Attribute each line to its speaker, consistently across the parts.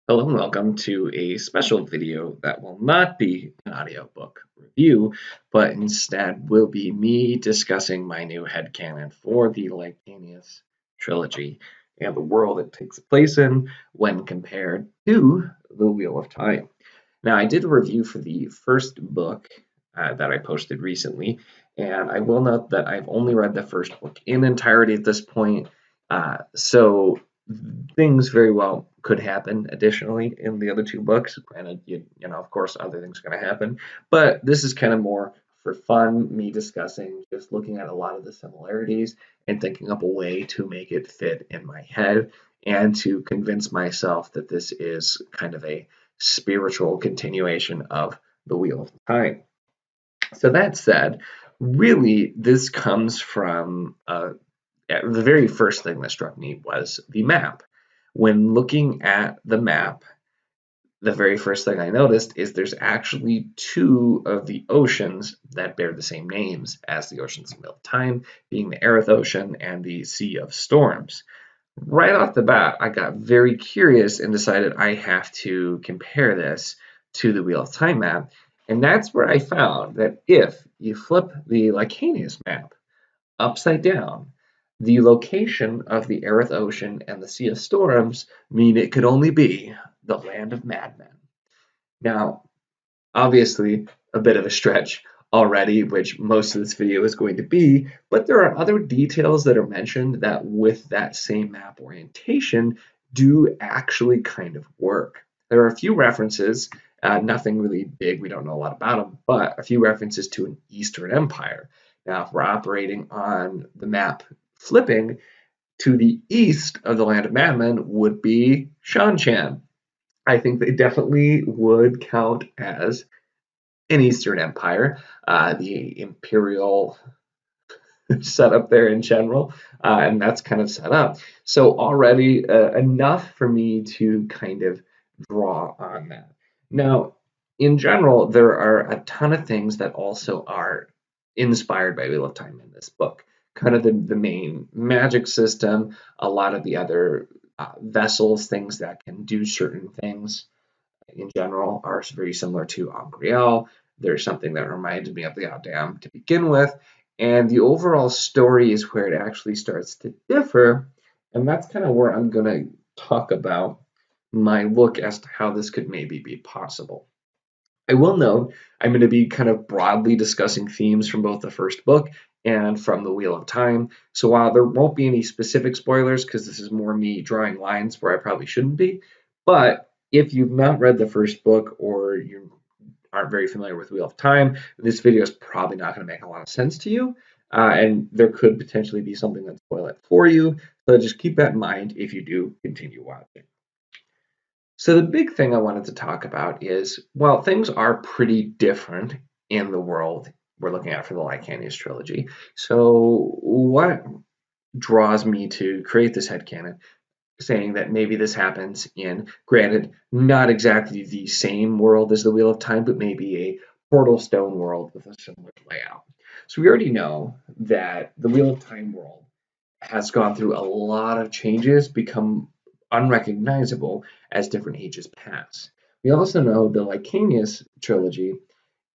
Speaker 1: Hello and welcome to a special video that will not be an audiobook review, but instead will be me discussing my new headcanon for the Licanius trilogy and the world it takes place in when compared to the Wheel of Time. Now, I did a review for the first book that I posted recently, and I will note that I've only read the first book in entirety at this point, so things very well could happen additionally in the other two books. Granted, of course, other things are going to happen, but this is kind of more for fun, me discussing, just looking at a lot of the similarities and thinking up a way to make it fit in my head and to convince myself that this is kind of a spiritual continuation of the Wheel of Time. So that said, really, this comes from the very first thing that struck me was the map. When looking at the map, the very first thing I noticed is there's actually two of the oceans that bear the same names as the oceans of Wheel of Time, being the Aryth Ocean and the Sea of Storms. Right off the bat, I got very curious and decided I have to compare this to the Wheel of Time map. And that's where I found that if you flip the Licanius map upside down, the location of the Aryth Ocean and the Sea of Storms mean it could only be the land of madmen. Now, obviously, a bit of a stretch already, which most of this video is going to be, but there are other details that are mentioned that with that same map orientation do actually kind of work. There are a few references, nothing really big, we don't know a lot about them, but a few references to an Eastern Empire. Now, if we're operating on the map flipping, to the east of the land of madmen would be Shanchan. I think they definitely would count as an Eastern Empire, the imperial setup there in general, and that's kind of set up. So already enough for me to kind of draw on that. Now, in general, there are a ton of things that also are inspired by Wheel of Time in this book. Kind of the main magic system, a lot of the other vessels, things that can do certain things in general are very similar to Angriel. There's something that reminds me of the Outdam to begin with, and the overall story is where it actually starts to differ, and that's kind of where I'm going to talk about my look as to how this could maybe be possible. I will note I'm going to be kind of broadly discussing themes from both the first book and from the Wheel of Time. So while there won't be any specific spoilers, because this is more me drawing lines where I probably shouldn't be, but if you've not read the first book or you aren't very familiar with Wheel of Time, this video is probably not going to make a lot of sense to you. And there could potentially be something that spoil it for you. So just keep that in mind if you do continue watching. So the big thing I wanted to talk about is, well, things are pretty different in the world we're looking at for the Licanius trilogy. So what draws me to create this headcanon, saying that maybe this happens in, granted, not exactly the same world as the Wheel of Time, but maybe a portal stone world with a similar layout. So we already know that the Wheel of Time world has gone through a lot of changes, become unrecognizable as different ages pass. We also know the Licanius trilogy,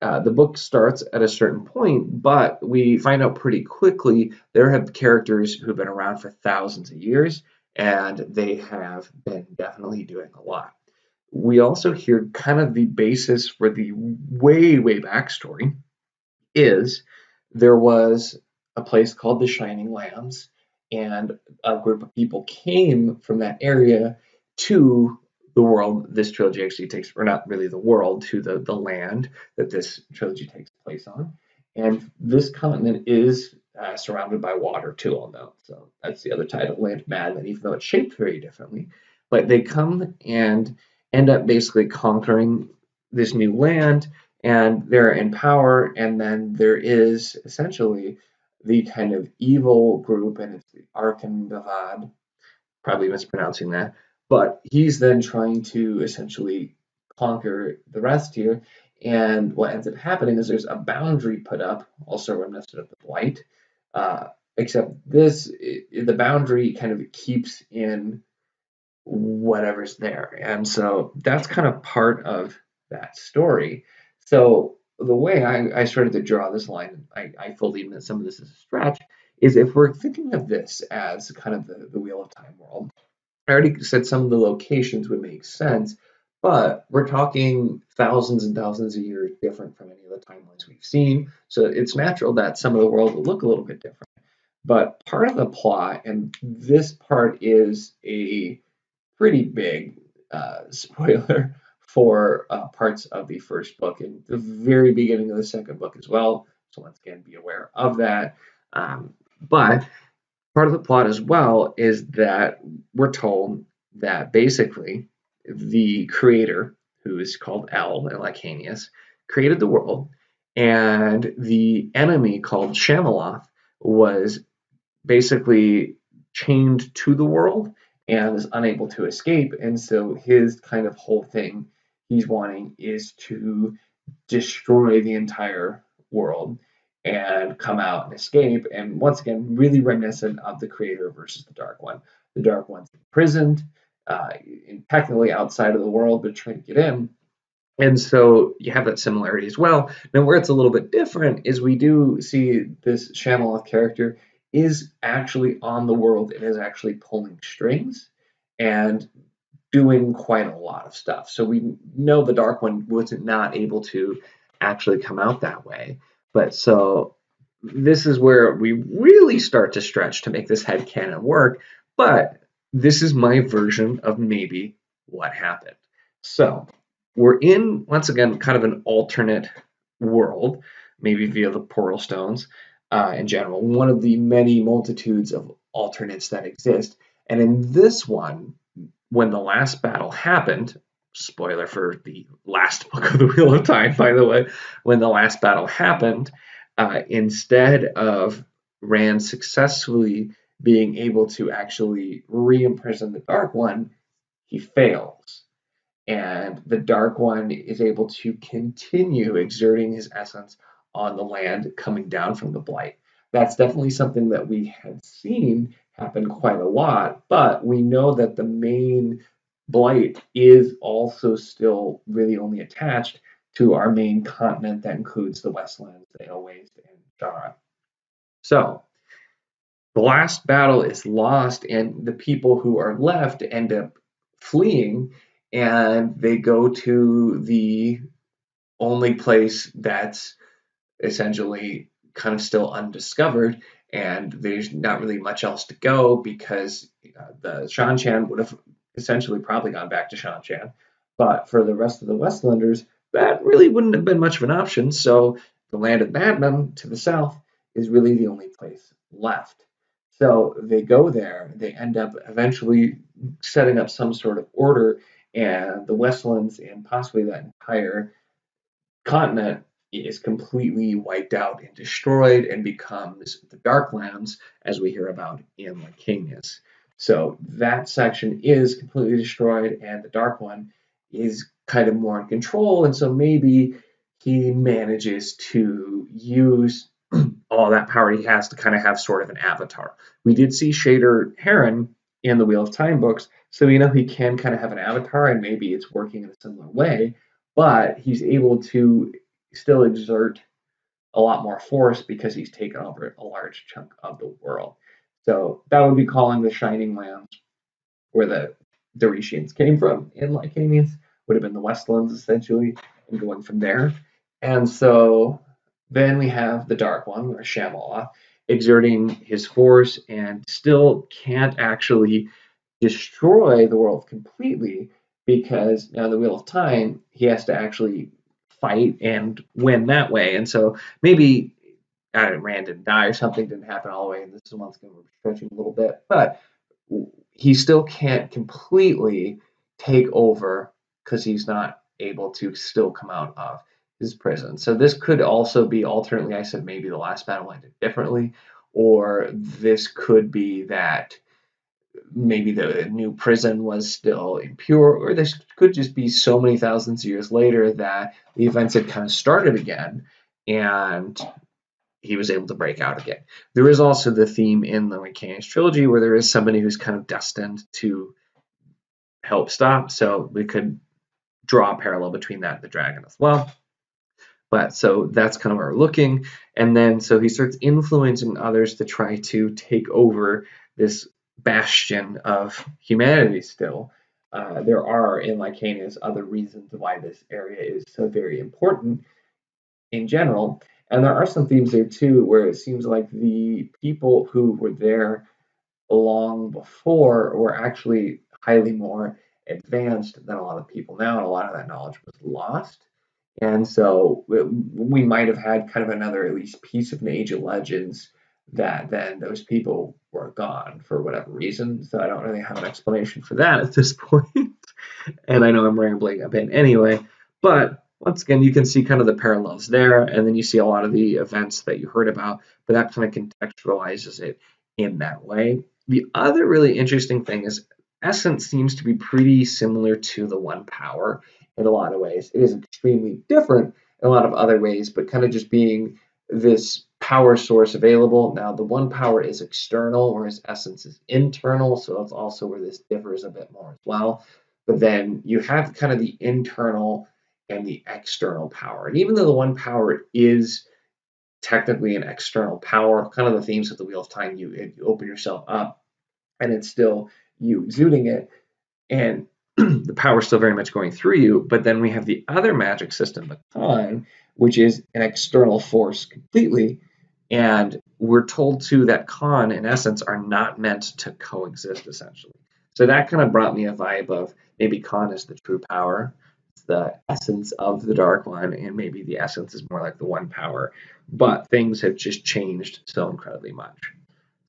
Speaker 1: the book starts at a certain point, but we find out pretty quickly there have characters who've been around for thousands of years, and they have been definitely doing a lot. We also hear kind of the basis for the way backstory is there was a place called the Shining Lands, and a group of people came from that area to the world this trilogy actually takes, or not really the world, to the land that this trilogy takes place on. And this continent is surrounded by water too, I'll note. So that's the other title, Land of Madmen, even though it's shaped very differently. But they come and end up basically conquering this new land, and they're in power, and then there is essentially the kind of evil group, and it's the Arkandavad, probably mispronouncing that, but he's then trying to essentially conquer the rest here, and what ends up happening is there's a boundary put up, also reminiscent of the Blight, except the boundary kind of keeps in whatever's there. And so that's kind of part of that story. So the way I started to draw this line, I fully admit some of this is a stretch, is if we're thinking of this as kind of the Wheel of Time world. I already said some of the locations would make sense, but we're talking thousands and thousands of years different from any of the timelines we've seen. So it's natural that some of the world will look a little bit different. But part of the plot, and this part is a pretty big spoiler for parts of the first book and the very beginning of the second book as well. So once again, be aware of that. But part of the plot as well is that we're told that basically the creator, who is called El and Licanius, created the world, and the enemy called Shamaloth was basically chained to the world and is unable to escape. And so his kind of whole thing he's wanting is to destroy the entire world and come out and escape. And once again, really reminiscent of the creator versus the Dark One. The Dark One's imprisoned, technically outside of the world, but trying to get in. And so you have that similarity as well. Now, where it's a little bit different is we do see this Shamaloth character is actually on the world and is actually pulling strings and doing quite a lot of stuff. So we know the Dark One was not able to actually come out that way. But so this is where we really start to stretch to make this headcanon work. But this is my version of maybe what happened. So we're in, once again, kind of an alternate world, maybe via the portal stones in general, one of the many multitudes of alternates that exist. And in this one, when the last battle happened, spoiler for the last book of the Wheel of Time, by the way, when the last battle happened, instead of Rand successfully being able to actually re-imprison the Dark One, he fails. And the Dark One is able to continue exerting his essence on the land coming down from the Blight. That's definitely something that we had seen happen quite a lot, but we know that the main Blight is also still really only attached to our main continent that includes the Westlands, the Aleways, and Shara. So the last battle is lost, and the people who are left end up fleeing, and they go to the only place that's essentially kind of still undiscovered, and there's not really much else to go because the Shan-Chan would have essentially probably gone back to Shan-Chan. But for the rest of the Westlanders, that really wouldn't have been much of an option. So the land of madmen to the south is really the only place left. So they go there. They end up eventually setting up some sort of order, and the Westlands and possibly that entire continent is completely wiped out and destroyed and becomes the Darklands, as we hear about in Licanius. So that section is completely destroyed, and the Dark One is kind of more in control, and so maybe he manages to use all that power he has to kind of have sort of an avatar. We did see Shader Heron in the Wheel of Time books, so we know he can kind of have an avatar, and maybe it's working in a similar way, but he's able to still exert a lot more force because he's taken over a large chunk of the world. So that would be calling the Shining Lands, where the Doretians came from in Licanius, would have been the Westlands essentially, and going from there. And so then we have the Dark One, or Shamala, exerting his force and still can't actually destroy the world completely because now the Wheel of Time, he has to actually fight and win that way. And so maybe Rand didn't die or something didn't happen all the way. And this is once again we're stretching a little bit, but he still can't completely take over because he's not able to still come out of his prison. So this could also be alternately, I said maybe the last battle ended differently, or this could be that maybe the new prison was still impure, or this could just be so many thousands of years later that the events had kind of started again and he was able to break out again. There is also the theme in the Licanius trilogy where there is somebody who's kind of destined to help stop. So we could draw a parallel between that and the dragon as well. But so that's kind of where we're looking. And then so he starts influencing others to try to take over this bastion of humanity still. There are in Licanius other reasons why this area is so very important in general. And there are some themes there too, where it seems like the people who were there long before were actually highly more advanced than a lot of people now, and a lot of that knowledge was lost. And so we might have had kind of another at least piece of an Age of Legends that then those people were gone for whatever reason. So I don't really have an explanation for that at this point. And I know I'm rambling a bit anyway, but once again, you can see kind of the parallels there, and then you see a lot of the events that you heard about, but that kind of contextualizes it in that way. The other really interesting thing is Essence seems to be pretty similar to the One Power in a lot of ways. It is extremely different in a lot of other ways, but kind of just being this power source available. Now, the One Power is external, whereas Essence is internal, so that's also where this differs a bit more as well. But then you have kind of the internal and the external power. And even though the One Power is technically an external power, kind of the themes of the Wheel of Time, you open yourself up and it's still you exuding it, and the power is still very much going through you. But then we have the other magic system, the Con, which is an external force completely. And we're told too that Con and Essence are not meant to coexist essentially. So that kind of brought me a vibe of maybe Con is the true power, it's the essence of the Dark One, and maybe the essence is more like the One Power. But things have just changed so incredibly much.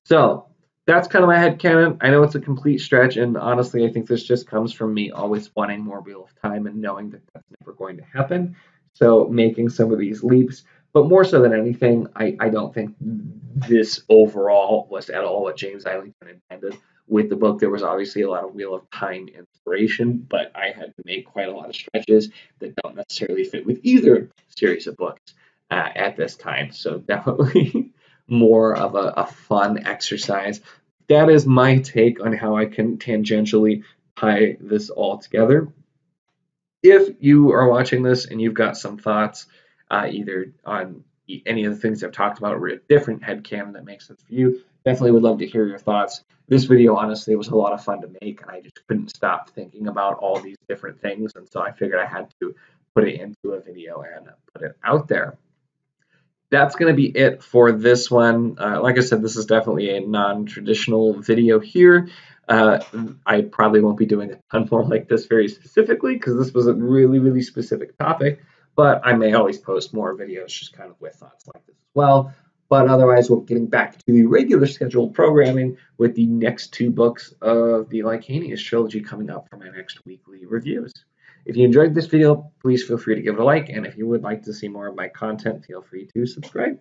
Speaker 1: So that's kind of my headcanon. I know it's a complete stretch, and honestly, I think this just comes from me always wanting more Wheel of Time and knowing that that's never going to happen. So making some of these leaps, but more so than anything, I don't think this overall was at all what James Islington intended with the book. There was obviously a lot of Wheel of Time inspiration, but I had to make quite a lot of stretches that don't necessarily fit with either series of books at this time. So definitely more of a fun exercise. That is my take on how I can tangentially tie this all together. If you are watching this and you've got some thoughts, either on any of the things I've talked about or a different headcanon that makes sense for you, definitely would love to hear your thoughts. This video honestly was a lot of fun to make, and I just couldn't stop thinking about all these different things, and so I figured I had to put it into a video and put it out there. That's going to be it for this one. Like I said, this is definitely a non-traditional video here. I probably won't be doing a ton more like this very specifically because this was a really, really specific topic, but I may always post more videos just kind of with thoughts like this as well. But otherwise, we're getting back to the regular scheduled programming with the next two books of the Licanius trilogy coming up for my next weekly reviews. If you enjoyed this video, please feel free to give it a like, and if you would like to see more of my content, feel free to subscribe.